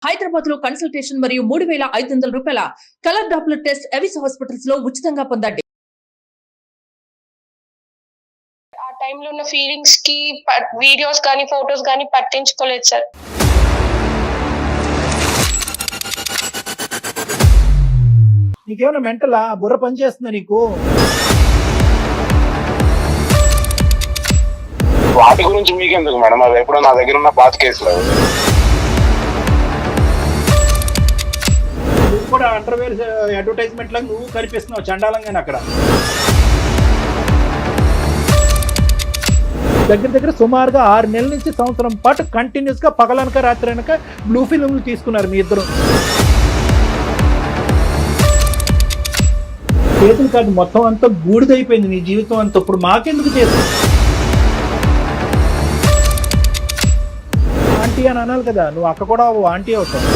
హైదరాబాద్ లో కన్సల్టేషన్ మరియు 3,500 రూపాయల colour Doppler test Avis hospitals లో ఉచితంగా పొందండి. ఆ టైంలో ఉన్న ఫీలింగ్స్ కి వీడియోస్ కానీ ఫోటోస్ కానీ పట్టించుకోలేదు సార్. నీకేమైనా మెంటలా? బుర్ర పనిచేస్తుందా నీకు? వాటి గురించి మీకెందుకు మేడం? అది ఎప్పుడో నా దగ్గర ఉన్న పాత కేసులు. నువ్వు కూడా అండర్వేర్ అడ్వర్టైజ్మెంట్ లాగా నువ్వు కనిపిస్తున్నావు చండాలంగా అక్కడ. దగ్గర సుమారుగా 6 నెలల నుంచి సంవత్సరం పాటు కంటిన్యూస్ గా పగలనక రాత్రి అనక బ్లూ ఫిల్మ్లు తీసుకున్నారు మీ ఇద్దరు. చేతులు కాదు, మొత్తం అంతా బూడిదైపోయింది నీ జీవితం అంతా. ఇప్పుడు మాకెందుకు చేస్తావు? ఆంటీ అని అనాలి కదా, నువ్వు అక్క కూడా ఆంటీ అవుతావు.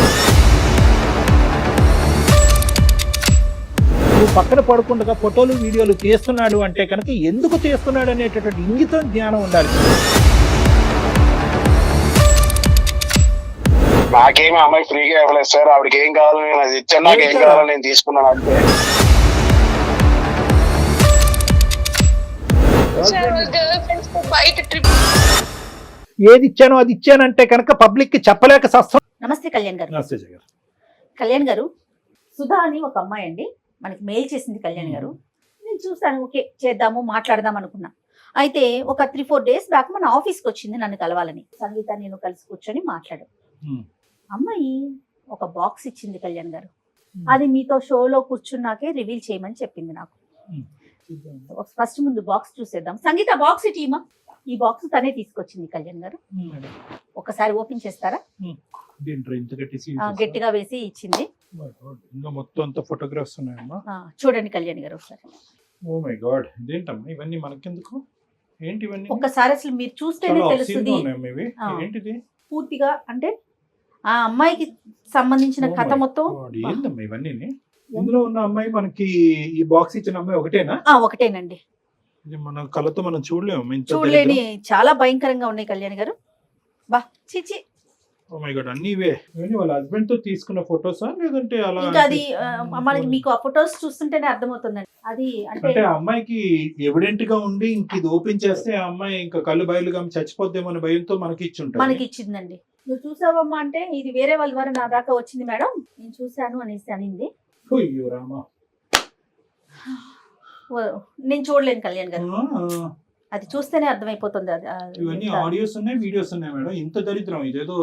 నువ్వు పక్కన పడకుండా ఫోటోలు వీడియోలు తీస్తున్నాడు అంటే కనుక ఎందుకు తీస్తున్నాడు అనేటటువంటి ఇంగితం జ్ఞానం ఉండాలి. నాకేమి అమ్మాయి ఫ్రీగా ఇవ్వలేదు సార్. ఆవిడకి ఏం కావాలో నేను అది ఇచ్చాను, నాకు ఏం కావాలో నేను తీసుకున్నాను అంతే. ఏది ఇచ్చానో అది ఇచ్చానంటే కనుక పబ్లిక్ కి చెప్పలేక సస్తం. నమస్తే కళ్యాణ్ గారు. నమస్తే కళ్యాణ్ గారు, సుధా అని ఒక అమ్మాయి అండి మనకి మెయిల్ చేసింది కళ్యాణ్ గారు. నేను చూసాను, ఓకే చేద్దాము మాట్లాడదాం అనుకున్నా. అయితే ఒక 3-4 డేస్ బ్యాక్ మన ఆఫీస్కి వచ్చింది నన్ను కలవాలని. సంగీత నేను కలిసి కూర్చొని మాట్లాడాం. అమ్మాయి ఒక బాక్స్ ఇచ్చింది కళ్యాణ్ గారు. అది మీతో షోలో కూర్చున్నాకే రివీల్ చేయమని చెప్పింది నాకు. ఫస్ట్ ముందు బాక్స్ చూసేద్దాం. సంగీత బాక్స్ ఇటీమా. ఈ బాక్స్ తనే తీసుకొచ్చింది కళ్యాణ్ గారు. ఒకసారి ఓపెన్ చేస్తారా? గట్టిగా వేసి ఇచ్చింది. మొత్తం ఫోటోగ్రాఫ్స్ ఉన్నాయమ్మా, చూడండి కళ్యాణ్ గారు ఒకసారి. ఓ మై గాడ్, ఇదేంటమ్మా ఇవన్నీ మనకెందుకు? ఏంటి ఇవన్నీ? ఒక్కసారి అసలు మీరు చూస్తేనే తెలుస్తుంది పూర్తిగా. అంటే ఆ అమ్మాయికి సంబంధించిన కథ మొత్తం. ఏంటమ్మా ఇవన్నీ? ఇందులో ఉన్న అమ్మాయి మనకి ఈ బాక్స్ ఇచ్చిన అమ్మాయి ఒకటేనా? ఒకటేనండి. మన కళ్ళతో మనం చూడలేని చాలా భయంకరంగా ఉన్నాయి కళ్యాణ్ గారు. బా చిచి. ఓ మై గాడ్, అన్ని ఇవే. వాళ్ళ హస్బెండ్ తో తీసుకున్న ఫోటోసా లేదంటే అలా? ఇంకా అది మనకి మీకు ఆ ఫోటోస్ చూస్తుంటేనే అర్థమవుతుందండి. అది అంటే అమ్మాయికి ఎవిడెంట్ గా ఉండి ఇంక ఇది ఓపెన్ చేస్తే ఆ అమ్మాయి ఇంకా కళ్ళు బయలుగా చచ్చిపోద్దేమో అనే భయంతో మనకి ఇచ్చిందండి. నువ్వు చూసావమ్మా అంటే ఇది వేరే వాళ్ళ ద్వారా నా దాకా వచ్చింది మేడం, నేను చూసాను అనేసి అనింది. అయ్యో రామా, నేను చూడలేను కళ్యాణ్ గారు, అది చూస్తేనే అర్థమైపోతుంది. ఇవన్నీ ఆడియోస్ ఉన్నాయి, వీడియోస్ ఉన్నాయి మేడం. ఇంత దరిద్రం ఇదేదో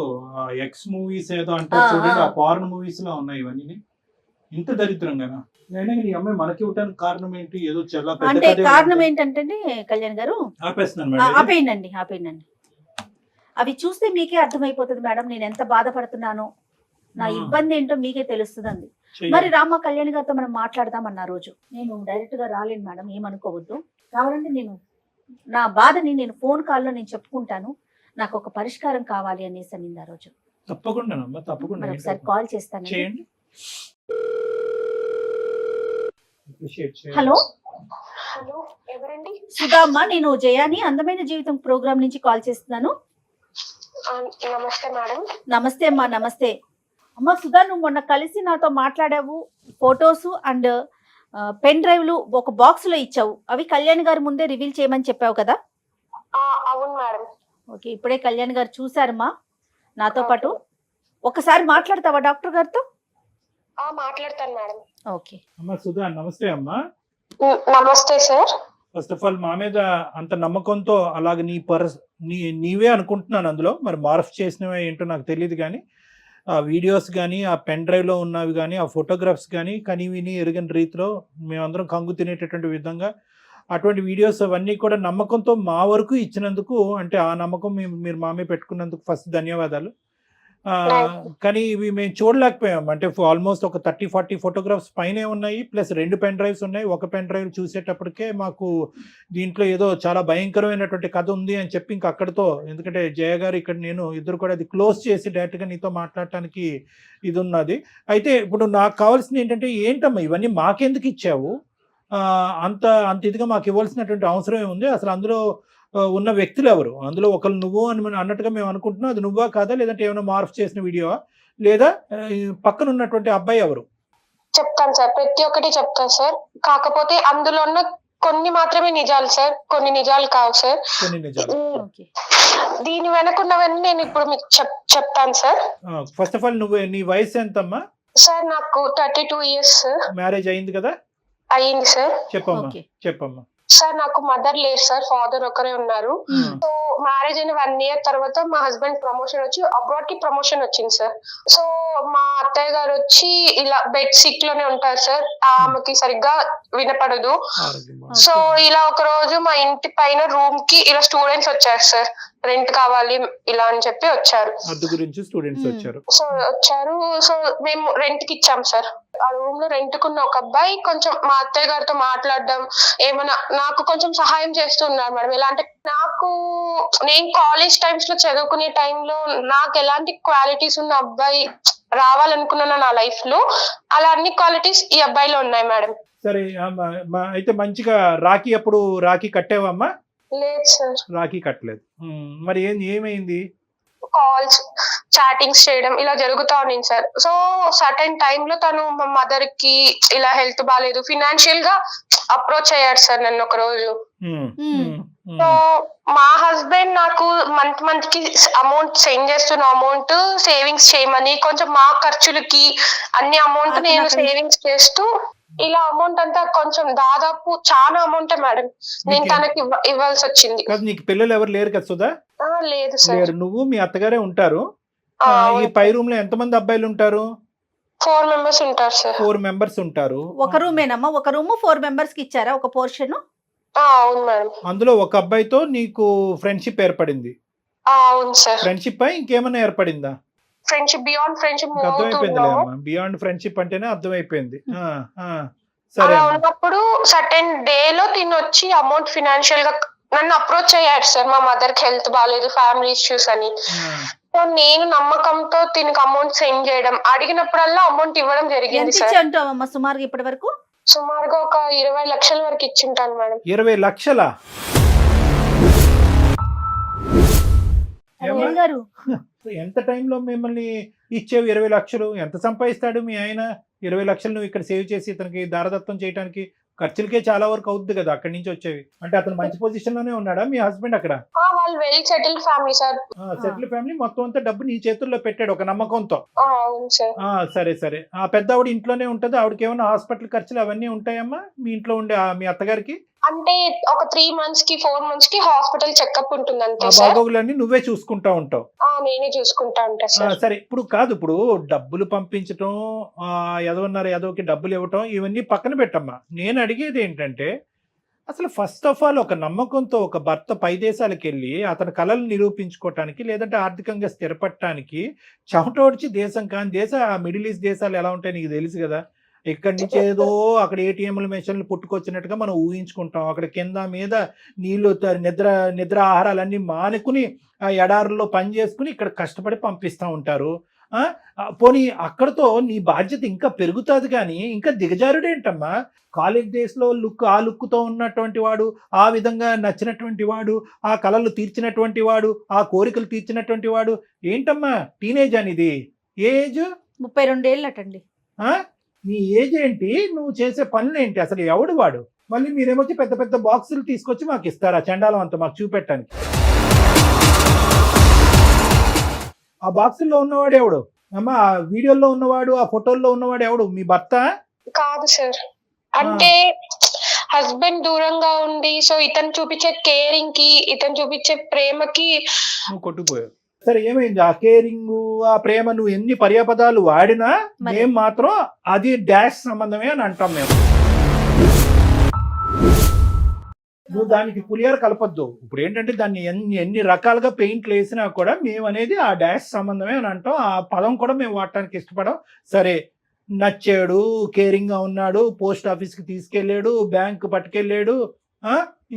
ఎక్స్ మూవీస్ ఏదో అంటారు చూడండి, ఆ పార్న్ మూవీస్ లా ఉన్నాయి ఇవన్నీ. ఇంత దరిద్రంగా ఈ అమ్మాయి మనకి ఇవ్వడానికి కారణం ఏంటి? ఏదో చాలా అంటే కారణం ఏంటంటే కళ్యాణ్ గారు, ఆపేయండి. అవి చూస్తే మీకే అర్థమైపోతుంది మేడం నేను ఎంత బాధపడుతున్నానో, నా ఇబ్బంది ఏంటో మీకే తెలుస్తుందండి. మరి రామ కళ్యాణ్ గారితో మనం మాట్లాడదామన్న రోజు నేను డైరెక్ట్ గా రాలేను మేడం, ఏమనుకోవద్దు. కావాలంటే నేను నా బాధని నేను ఫోన్ కాల్లో నేను చెప్పుకుంటాను, నాకు ఒక పరిష్కారం కావాలి అనేసి అనింది ఆ రోజు. తప్పకుండా ఒకసారి కాల్ చేస్తాను. హలో ఎవరండి? సుధా అమ్మ, నేను జయాని అందమైన జీవితం ప్రోగ్రామ్ నుంచి కాల్ చేస్తున్నాను. నమస్తే మేడం. నమస్తే అమ్మా. నమస్తే అమ్మ. సుధా, నువ్వు మొన్న కలిసి నాతో మాట్లాడావు, ఫొటోస్ అండ్ పెన్ డ్రైవ్లు ఒక బాక్స్ లో ఇచ్చావు. అవి కళ్యాణ్ గారి ముందే రివీల్ చేయమని చెప్పావు కదా? అవును మేడం. ఓకే, ఇప్పుడే కళ్యాణ్ గారు చూసారమ్మా నాతో పాటు. ఒకసారి మాట్లాడతావా డాక్టర్ గారితో? మాట్లాడతాను మేడం. ఓకే అమ్మా. సుధా నమస్తే అమ్మా. నమస్తే సార్. ఫస్ట్ ఆఫ్ ఆల్ మా మీద అంత నమ్మకంతో అలాగే నీవే అనుకుంటున్నాను. అందులో మరి మార్ఫ్ చేసినవి ఏంటో నాకు తెలియదు, కానీ ఆ వీడియోస్ కానీ ఆ పెన్ డ్రైవ్లో ఉన్నవి కానీ ఆ ఫోటోగ్రాఫ్స్ కానీ విని ఎరుగని రీతిలో మేమందరం కంగు తినేటటువంటి విధంగా అటువంటి వీడియోస్ అవన్నీ కూడా నమ్మకంతో మా వరకు ఇచ్చినందుకు, అంటే ఆ నమ్మకం మీరు మా మీద పెట్టుకున్నందుకు ఫస్ట్ ధన్యవాదాలు. కానీ ఇవి మేము చూడలేకపోయాం. అంటే ఆల్మోస్ట్ ఒక 30-40 ఫోటోగ్రాఫ్స్ పైనే ఉన్నాయి, ప్లస్ 2 పెన్ డ్రైవ్స్ ఉన్నాయి. ఒక పెన్ డ్రైవ్ చూసేటప్పటికే మాకు దీంట్లో ఏదో చాలా భయంకరమైనటువంటి కథ ఉంది అని చెప్పి ఇంక అక్కడితో, ఎందుకంటే జయ గారు ఇక్కడ నేను ఇద్దరు కూడా అది క్లోజ్ చేసి డైరెక్ట్గా నీతో మాట్లాడటానికి ఇది ఉన్నది. అయితే ఇప్పుడు నాకు కావాల్సింది ఏంటమ్మా ఇవన్నీ మాకెందుకు ఇచ్చావు? అంత ఇదిగా మాకు ఇవ్వాల్సినటువంటి అవసరం ఉంది. అసలు అందులో ఉన్న వ్యక్తులు ఎవరు? అందులో ఒకరు నువ్వు అని అన్నట్టుగా మేము అనుకుంటున్నాం. అది నువ్వా కాదా, లేదంటే ఏమైనా మార్ఫ్ చేసిన వీడియోవా, లేదా పక్కన ఉన్నటువంటి అబ్బాయి ఎవరు? చెప్తాను సార్, ప్రతి ఒక్కటి చెప్తాను సార్. కాకపోతే అందులో ఉన్న కొన్ని మాత్రమే నిజాలు సార్, కొన్ని నిజాలు కావు సార్. కొన్ని నిజాలు. ఓకే. దీని వెనకున్నవన్నీ నేను ఇప్పుడు మీకు చెప్తాను సార్. ఫస్ట్ ఆఫ్ ఆల్ నీ వయసు ఎంతమ్మా? సార్ నాకు 32 years మ్యారేజ్ అయింది కదా? అయ్యింది సార్. చెప్పమ్మా ఓకే. చెప్పమ్మా. సార్ నాకు మదర్ లేరు సార్, ఫాదర్ ఒకరే ఉన్నారు. సో మ్యారేజ్ అయిన 1 year తర్వాత మా హస్బెండ్ ప్రమోషన్ వచ్చి అబ్రాడ్ కి ప్రమోషన్ వచ్చింది సార్. సో మా అత్తయ్య గారు వచ్చి ఇలా బెడ్ సిక్ లోనే ఉంటారు సార్, ఆమెకి సరిగ్గా వినపడదు. సో ఇలా ఒక రోజు మా ఇంటి పైన రూమ్ కి ఇలా స్టూడెంట్స్ వచ్చారు సార్, రెంట్ కావాలి ఇలా అని చెప్పి వచ్చారు. అద్దె గురించి స్టూడెంట్స్ వచ్చారు. సో వచ్చారు, సో మేము రెంట్ కి ఇచ్చాం సార్. ఆ రూమ్ లో రెంట్ కున్న ఒక అబ్బాయి కొంచెం మా అత్తయ్య గారితో మాట్లాడడం, ఏమన్నా నాకు కొంచెం సహాయం చేస్తున్నారు మేడం. ఎలా అంటే నేను కాలేజ్ టైమ్స్ లో చదువుకునే టైంలో నాకు ఎలాంటి క్వాలిటీస్ ఉన్న అబ్బాయి రావాలనుకున్నాను నా లైఫ్ లో, అలా అన్ని క్వాలిటీస్ ఈ అబ్బాయిలో ఉన్నాయి మేడం. సరే అయితే మంచిగా రాఖీ అప్పుడు రాఖీ కట్టేవమ్మా? లేదు సార్, రాఖీ కట్టలేదు. మరి ఏమైంది? కాల్స్ చాటింగ్స్ చేయడం ఇలా జరుగుతా ఉంది సార్. సో సర్టెన్ టైమ్ లో తను మా మదర్ కి ఇలా హెల్త్ బాగాలేదు, ఫినాన్షియల్ గా అప్రోచ్ అయ్యాడు సార్ నన్ను ఒక రోజు. సో మా హస్బెండ్ నాకు మంత్ కి అమౌంట్ సెండ్ చేస్తున్న అమౌంట్ సేవింగ్స్ చేయమని, కొంచెం మా ఖర్చులకి అన్ని అమౌంట్ నేను సేవింగ్స్ చేస్తూ ఇలా అమౌంట్ అంతా కొంచెం దాదాపు చాలా అమౌంట్ మేడం నేను తనకి ఇవ్వాల్సి వచ్చింది. నీకు పిల్లలు ఎవరు లేరు కదా సుధా? లేదు సార్. నువ్వు మీ అత్తగారే ఉంటారు. ఈ పై రూమ్ లో ఎంతమంది అబ్బాయిలు ఉంటారు? 4 members ఉంటారు సార్. 4 members ఉంటారు. ఒక రూమేనమ్మా? ఒక రూమ్ 4 members కి ఇచ్చారా ఒక పోర్షన్? అవును మేడం. అందులో ఒక అబ్బాయితో నీకు ఫ్రెండ్షిప్ ఏర్పడింది? అవును సార్. ఫ్రెండ్షిప్ ఇంకేమైనా ఏర్పడిందా? Friendship beyond friendship beyond friendship అంటేనే అర్థమైపోయింది. అలా ఉన్నప్పుడు సర్టెన్ డే లో తిని వచ్చి అమౌంట్ ఫినాన్షియల్ గా నన్ను అప్రోచ్ అయ్యాడు సార్. మా మదర్ కి హెల్త్ బాగాలేదు, ఫ్యామిలీ ఇష్యూస్ అని. సో నేను నమ్మకంతో దీనికి అమౌంట్ సెండ్ చేయడం, అడిగినప్పుడల్లా అమౌంట్ ఇవ్వడం జరిగింది సార్. సుమారుగా ఇప్పటి వరకు సుమారుగా ఒక 20 లక్షల వరకు ఇచ్చింటాను మేడం. 20 లక్షలా? ఎంత టైంలో మిమ్మల్ని ఇచ్చేవి 20 లక్షలు? ఎంత సంపాదిస్తాడు మీ ఆయన? 20 లక్షలు నువ్వు ఇక్కడ సేవ్ చేసి ఇతనికి దారదత్తం చేయడానికి ఖర్చులకే చాలా వరకు అవుద్ది కదా అక్కడి నుంచి వచ్చేవి. అంటే అతను మంచి పొజిషన్ లోనే ఉన్నాడా మీ హస్బెండ్ అక్కడ? వాళ్ళు well settled family sir. Settle family. మొత్తం అంతా డబ్బు నీ చేతుల్లో పెట్టాడు ఒక నమ్మకంతో. అవును సార్. సరే. ఆ పెద్ద ఆవిడ ఇంట్లోనే ఉంటది. ఆవిడకి ఏమైనా హాస్పిటల్ ఖర్చులు అవన్నీ ఉంటాయమ్మా మీ ఇంట్లో ఉండే మీ అత్తగారికి? అంటే ఒక 3 months కి 4 months కి హాస్పిటల్ చెకప్ ఉంటుంది అంతే సార్. బాగోగులన్నీ నువ్వే చూసుకుంటా ఉంటావు? నేనే చూసుకుంటా ఉంటా సార్. సరే, ఇప్పుడు డబ్బులు పంపించటం, ఎదోకి డబ్బులు ఇవ్వటం ఇవన్నీ పక్కన పెట్టమ్మా. నేను అడిగేది ఏంటంటే అసలు ఫస్ట్ ఆఫ్ ఆల్ ఒక నమ్మకంతో ఒక భర్త పై దేశాలకు వెళ్ళి అతని కళలు నిరూపించుకోవటానికి, లేదంటే ఆర్థికంగా స్థిరపడటానికి చెమటోడ్చి దేశం కాని దేశం మిడిల్ ఈస్ట్ దేశాలు ఎలా ఉంటాయి నీకు తెలుసు కదా. ఇక్కడి నుంచి ఏదో అక్కడ ఏటీఎంల మెషిన్లు పుట్టుకొచ్చినట్టుగా మనం ఊహించుకుంటాం. అక్కడ కింద మీద నీళ్లు నిద్ర ఆహారాలన్నీ మానుకుని ఆ ఎడారుల్లో పని చేసుకుని ఇక్కడ కష్టపడి పంపిస్తూ ఉంటారు. పోనీ అక్కడతో నీ బాధ్యత ఇంకా పెరుగుతుంది కానీ ఇంకా దిగజారుడేంటమ్మా? కాలేజ్ డేస్లో ఆ లుక్తో ఉన్నటువంటి వాడు, ఆ విధంగా నచ్చినటువంటి వాడు, ఆ కళలు తీర్చినటువంటి వాడు, ఆ కోరికలు తీర్చినటువంటి వాడు ఏంటమ్మా? టీనేజ్ అనేది ఏజ్ 32 ఏళ్ళటండి. నీ ఏజ్ ఏంటి? నువ్వు చేసే పనులు ఏంటి? అసలు ఎవడు వాడు? మళ్ళీ మీరేమొచ్చి పెద్ద పెద్ద బాక్సులు తీసుకొచ్చి మాకు ఇస్తారా చండాలం అంతా మాకు చూపెట్టడానికి? ఆ బాక్సుల్లో ఉన్నవాడు ఎవడు అమ్మా? ఆ వీడియోలో ఉన్నవాడు, ఆ ఫోటోల్లో ఉన్నవాడు ఎవడు? మీ భర్త కాదు సార్. అంటే హస్బెండ్ దూరంగా ఉండి, సో ఇతను చూపించే కేరింగ్ కి, ఇతను చూపించే ప్రేమకి నువ్వు కొట్టుకుపోయావు. సరే, ఏమైంది? ఆ కేరింగ్, ఆ ప్రేమ నువ్వు ఎన్ని పర్యాపదాలు వాడినా మేము మాత్రం అది డాష్ సంబంధమే అని అంటాం మేము. నువ్వు దానికి పులియారు కలపొద్దు. ఇప్పుడు ఏంటంటే దాన్ని ఎన్ని రకాలుగా పెయింట్లు వేసినా కూడా మేము అనేది ఆ డాష్ సంబంధమే అని అంటాం. ఆ పదం కూడా మేము వాడటానికి ఇష్టపడం. సరే, నచ్చాడు, కేరింగ్ గా ఉన్నాడు, పోస్ట్ ఆఫీస్కి తీసుకెళ్ళాడు, బ్యాంకు పట్టుకెళ్ళాడు,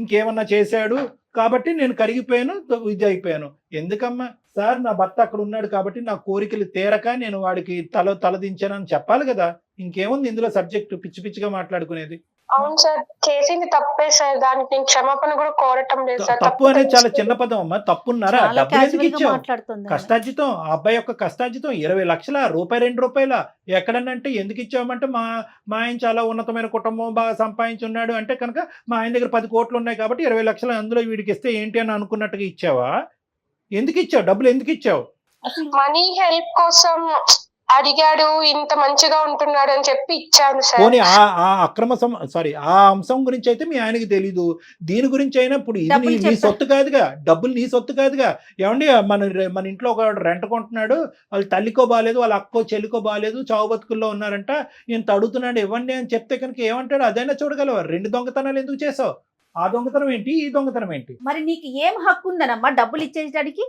ఇంకేమన్నా చేశాడు కాబట్టి నేను కరిగిపోయాను, ఇది అయిపోయాను. ఎందుకమ్మా? సార్ నా భర్త అక్కడ ఉన్నాడు కాబట్టి నా కోరికలు తీరక నేను వాడికి తలదించానని చెప్పాలి కదా. ఇంకేముంది ఇందులో సబ్జెక్టు? పిచ్చి పిచ్చిగా మాట్లాడుకునేది. అవును సార్, చేసింది తప్పే సార్, దానికి నేను క్షమాపణ కూడా కోరటం లేదు సార్. తప్పు అనేది చాలా చిన్న పదం అమ్మా. తప్పున్నారా? చాలా డబ్బులు ఎందుకు casual గా ఇచ్చావు? మాట్లాడుతుంది ఆమె. కష్టార్జితం, ఆ అబ్బాయి యొక్క కష్టార్జితం 20 లక్షల రూపాయి, 2 రూపాయల ఎక్కడనంటే ఎందుకు ఇచ్చామంటే మా మా ఆయన చాలా ఉన్నతమైన కుటుంబం, బాగా సంపాదించున్నాడు అంటే కనుక మా ఆయన దగ్గర 10 కోట్లు ఉన్నాయి కాబట్టి 20 లక్షలు అందులో వీడికి ఇస్తే ఏంటి అని అనుకున్నట్టుగా ఇచ్చావా? ఎందుకు ఇచ్చావు? డబ్బులు ఎందుకు ఇచ్చావు? అసలు మనీ హెల్ప్ కోసం అడిగాడు, ఇంత మంచిగా ఉంటున్నాడు అని చెప్పి ఇచ్చాను సార్. పోనీ ఆ అక్రమ సారీ ఆ అంశం గురించి అయితే మీ ఆయనకి తెలీదు. దీని గురించి అయినా ఇప్పుడు ఇది డబ్బులు నీ చెప్పా- సొత్తు కాదుగా, డబ్బులు నీ సొత్తు కాదుగా. ఏమండి మన ఇంట్లో ఒక రెంట్ కొంటున్నాడు, వాళ్ళ తల్లికో బాగాలేదు, వాళ్ళ అక్కో చెల్లికో బాగాలేదు, చావు బతుకుల్లో ఉన్నారంట, ఇంత అడుగుతున్నాడు ఇవ్వండి అని చెప్తే కనుక ఏమంటాడు? అదైనా చూడగలవా? 2 దొంగతనాలు ఎందుకు చేసావు? ఆ దొంగతనం ఏంటి, ఈ దొంగతనం ఏంటి? మరి నీకు ఏం హక్కు ఉందనమ్మా డబ్బులు ఇచ్చేయడానికి?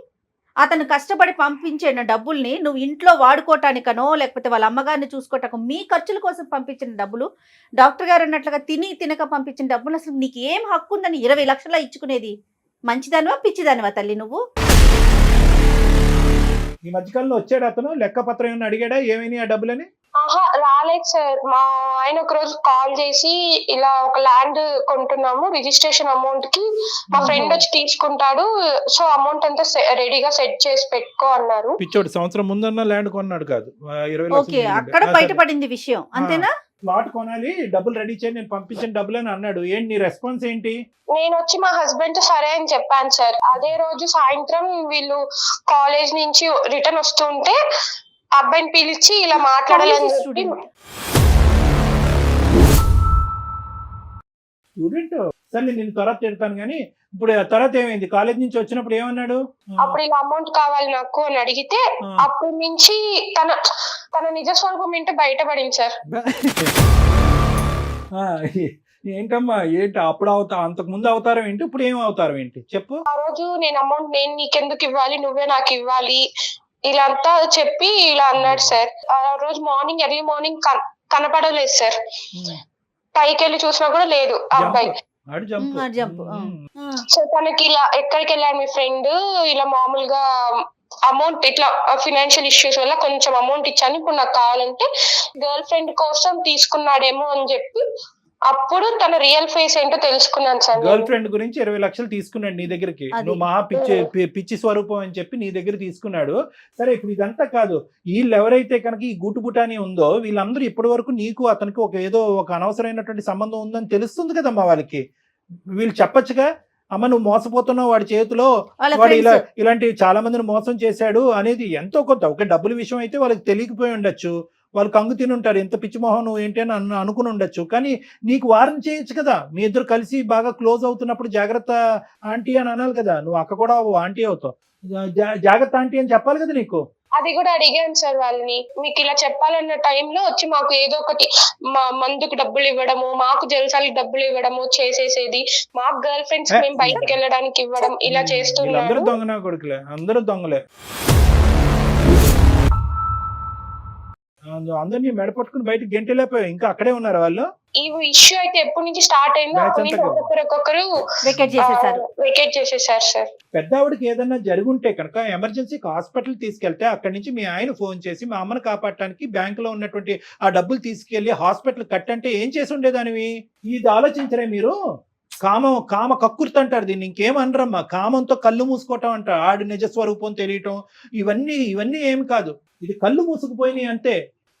అతను కష్టపడి పంపించిన డబ్బుల్ని నువ్వు ఇంట్లో వాడుకోవటానికనో లేకపోతే వాళ్ళ అమ్మగారిని చూసుకోవటానికో మీ ఖర్చుల కోసం పంపించిన డబ్బులు, డాక్టర్ గారు అన్నట్లుగా తినక పంపించిన డబ్బులు, అసలు నీకు ఏం హక్కు ఉందని 20 లక్షల ఇచ్చుకునేది? మంచిదానివా పిచ్చిదానివా తల్లి నువ్వు? ఈ మధ్యకాలంలో వచ్చాడు అతను, లెక్కపత్రం ఏమైనా అడిగాడా ఏమైనా ఆ డబ్బులని? ఆహా, రాలేదు సార్. మా ఆయన ఒక రోజు కాల్ చేసి ఇలా ఒక ల్యాండ్ కొంటున్నాము, రిజిస్ట్రేషన్ అమౌంట్ కి మా ఫ్రెండ్ వచ్చి తీసుకుంటాడు, సో అమౌంట్ అంతా రెడీగా సెట్ చేసి పెట్టుకో అన్నారు. పిచ్చోడు సంవత్సరం ముందన్న ల్యాండ్ కొన్నాడు కాదు, 20 ఓకే, లక్షలు అక్కడ బయటపడింది విషయం అంతేనా? ప్లాట్ కొనాలి, డబ్బులు రెడీ చేయండి, నేను పంపించిన డబ్బులు అని అన్నాడు. ఏంటి నీ రెస్పాన్స్ ఏంటి? నేను వచ్చి మా హస్బెండ్ తో సరే అని చెప్పాను సార్. అదే రోజు సాయంత్రం వీళ్ళు కాలేజ్ నుంచి రిటర్న్ వస్తుంటే అబ్బాయిని పిలిచి ఇలా మాట్లాడాలని చెప్పి స్టూడెంట్ స్టూడెంట్ సరే నేను తర్వాత తిడతాను కానీ ఇప్పుడు తర్వాత ఏమైంది? కాలేజ్ నుంచి వచ్చినప్పుడు ఏమన్నాడు? అప్పుడు ఇలా అమౌంట్ కావాలి నాకు అని అడిగితే అప్పటి నుంచి తన తన నిజ స్వరూపం ఏంటో బయటపడింది సార్. ఆ, ఏంటమ్మా ఏంటి అప్పుడు అంతకు ముందు అవతారం ఏంటి, ఇప్పుడు ఏం అవతారం ఏంటి చెప్పు? ఆ రోజు నేను అమౌంట్ నేను నీకెందుకు ఇవ్వాలి, నువ్వే నాకు ఇవ్వాలి ఇలా అంతా చెప్పి ఇలా అన్నాడు సార్. ఆ రోజు మార్నింగ్ ఎర్లీ మార్నింగ్ కనపడలేదు సార్. పైకి వెళ్ళి చూసినా కూడా లేదు ఆ అబ్బాయి. జంప్. సో తనకి ఇలా ఎక్కడికి వెళ్ళాడు మీ ఫ్రెండ్, ఇలా మామూలుగా అమౌంట్ ఇట్లా ఫినాన్షియల్ ఇష్యూస్ వల్ల కొంచెం అమౌంట్ ఇచ్చాను, ఇప్పుడు నాకు కావాలంటే గర్ల్ ఫ్రెండ్ కోసం తీసుకున్నాడేమో అని చెప్పి అప్పుడు తన రియల్ ఫేస్ ఏంటో తెలుసుకున్నాను సార్. గర్ల్ ఫ్రెండ్ గురించి 20 లక్షలు తీసుకున్నాడు నీ దగ్గరికి, నువ్వు మహా పిచ్చి స్వరూపం అని చెప్పి నీ దగ్గర తీసుకున్నాడు. సరే ఇప్పుడు ఇదంతా కాదు, వీళ్ళు ఎవరైతే కనుక ఈ గుటుబుటాని ఉందో వీళ్ళందరూ ఇప్పటి వరకు నీకు అతనికి ఏదో ఒక అనవసరమైనటువంటి సంబంధం ఉందని తెలుస్తుంది కదమ్మా వాళ్ళకి. వీళ్ళు చెప్పొచ్చుగా, అమ్మ నువ్వు మోసపోతున్నావు, వాడి చేతిలో వాడు ఇలాంటి చాలా మందిని మోసం చేశాడు అనేది ఎంతో కొంత. ఒక డబ్బుల విషయం అయితే వాళ్ళకి తెలియకపోయి ఉండొచ్చు, వాళ్ళు కంగు తిని ఉంటారు, ఎంత పిచ్చి మొహం నువ్వు ఏంటి అని అనుకుని ఉండొచ్చు, కానీ నీకు వారం చేయొచ్చు కదా. మీ ఇద్దరు కలిసి బాగా క్లోజ్ అవుతున్నప్పుడు జాగ్రత్త ఆంటీ అని అనాలి కదా, నువ్వు అక్క కూడా ఆంటీ అవుతావు, జాగ్రత్త ఆంటీ అని చెప్పాలి కదా నీకు. అది కూడా అడిగాను సార్ వాళ్ళని, మీకు ఇలా చెప్పాలన్న టైంలో వచ్చి మాకు ఏదో ఒకటి మందుకు డబ్బులు ఇవ్వడము, మాకు జలసాలకు డబ్బులు ఇవ్వడము చేసేసేది, మాకు గర్ల్ ఫ్రెండ్స్ మేము బయటకు వెళ్ళడానికి ఇవ్వడం ఇలా చేస్తున్నారు. అందరూ దొంగనా కొడుకులే, అందరూ దొంగలే. అందరినీ మెడపట్టుకుని బయటకు గెంటలేపోయావు, ఇంకా అక్కడే ఉన్నారు వాళ్ళు. ఈ ఇష్యూ అయితే ఎప్పటి నుంచి స్టార్ట్ అయిందో ఒక్కొక్కరు వెకేట్ చేసేసారు సార్. పెద్ద ఆవిడకి ఏదన్నా జరుగుంటే కనుక ఎమర్జెన్సీకి హాస్పిటల్ తీసుకెళ్తే అక్కడి నుంచి మీ ఆయన ఫోన్ చేసి మా అమ్మని కాపాడటానికి బ్యాంకులో ఉన్నటువంటి ఆ డబ్బులు తీసుకెళ్లి హాస్పిటల్ కట్టంటే ఏం చేసి ఉండేదానివి? ఇది ఆలోచించరే మీరు? కామ కక్కుర్తి అంటారు దీన్ని, ఇంకేమనరమ్మా. కామంతో కళ్ళు మూసుకోవటం అంటారు, ఆడి నిజ స్వరూపం తెలియటం, ఇవన్నీ ఏం కాదు, ఇది కళ్ళు మూసుకుపోయినాయి అంతే.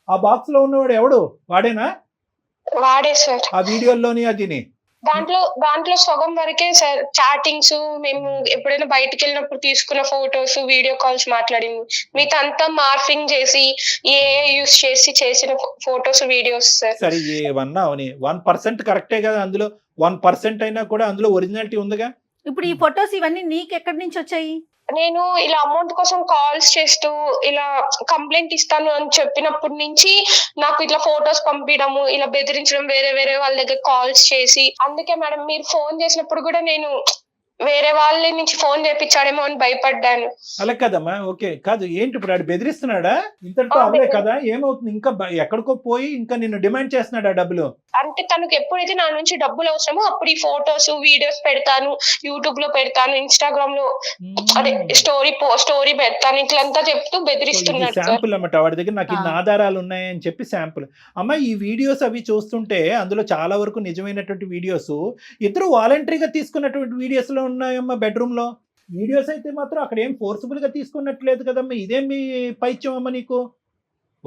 ఆ బాక్స్ లో ఉన్నవాడు ఎవడు? వాడేనా? వాడే సార్. ఆ వీడియోలోని అదిని దాంట్లో సగం వరకే సార్ చాటింగ్స్, మేము ఎప్పుడైనా బయటకు వెళ్ళినప్పుడు తీసుకున్న ఫోటోస్, వీడియో కాల్స్ మాట్లాడింది, మీతో అంతా మార్ఫింగ్ చేసి యూస్ చేసి చేసిన ఫోటోస్ వీడియోస్ సార్. సరే ఏమన్నా 1% కరెక్టే కదా, అందులో 1% అయినా కూడా అందులో ఒరిజినాలిటీ ఉందిగా. ఇప్పుడు ఈ ఫొటోస్ ఇవన్నీ నీకు ఎక్కడి నుంచి వచ్చాయి? నేను ఇలా అమౌంట్ కోసం కాల్స్ చేస్తూ ఇలా కంప్లైంట్ ఇస్తాను అని చెప్పినప్పటి నుంచి నాకు ఇట్లా ఫొటోస్ పంపించడము, ఇలా బెదిరించడం, వేరే వాళ్ళ దగ్గర కాల్స్ చేసి. అందుకే మేడం మీరు ఫోన్ చేసినప్పుడు కూడా నేను వేరే వాళ్ళ నుంచి ఫోన్ చేపించాడేమో అని భయపడ్డాను. అలా కదమ్మా, ఓకే కాదు, ఏంటి ఇప్పుడు ఆడు బెదిరిస్తున్నాడా? ఇంతటితో అవలే కదా, ఏమవుతుంది? ఇంకా ఎక్కడికో పోయి ఇంకా నిన్ను డిమాండ్ చేస్తున్నాడా డబ్బులు? అంటే తనకు ఎప్పుడైతే నా నుంచి డబ్బులు అవసరమో అప్పుడు ఈ ఫొటోస్ వీడియోస్ పెడతాను, యూట్యూబ్ లో పెడతాను, ఇన్స్టాగ్రామ్ లో అదే స్టోరీ పెడతాను, ఇట్లంతా చెప్తూ బెదిరిస్తున్నాడు సార్. శాంపుల్ అన్నమాట, వాడి దగ్గర నాకు ఇన్ని ఆధారాలు ఉన్నాయని చెప్పి శాంపుల్. అమ్మ, ఈ వీడియోస్ అవి చూస్తుంటే అందులో చాలా వరకు నిజమైనటువంటి వీడియోస్, ఇద్దరు వాలంటరీగా తీసుకున్నటువంటి వీడియోస్ లో ఉన్నాయమ్మా. బెడ్రూమ్ లో వీడియోస్ అయితే మాత్రం అక్కడ ఏం ఫోర్స్ఫుల్ గా తీసుకున్నట్లేదు కదమ్మా. ఇదేం మీ పైత్యం అమ్మ నీకు?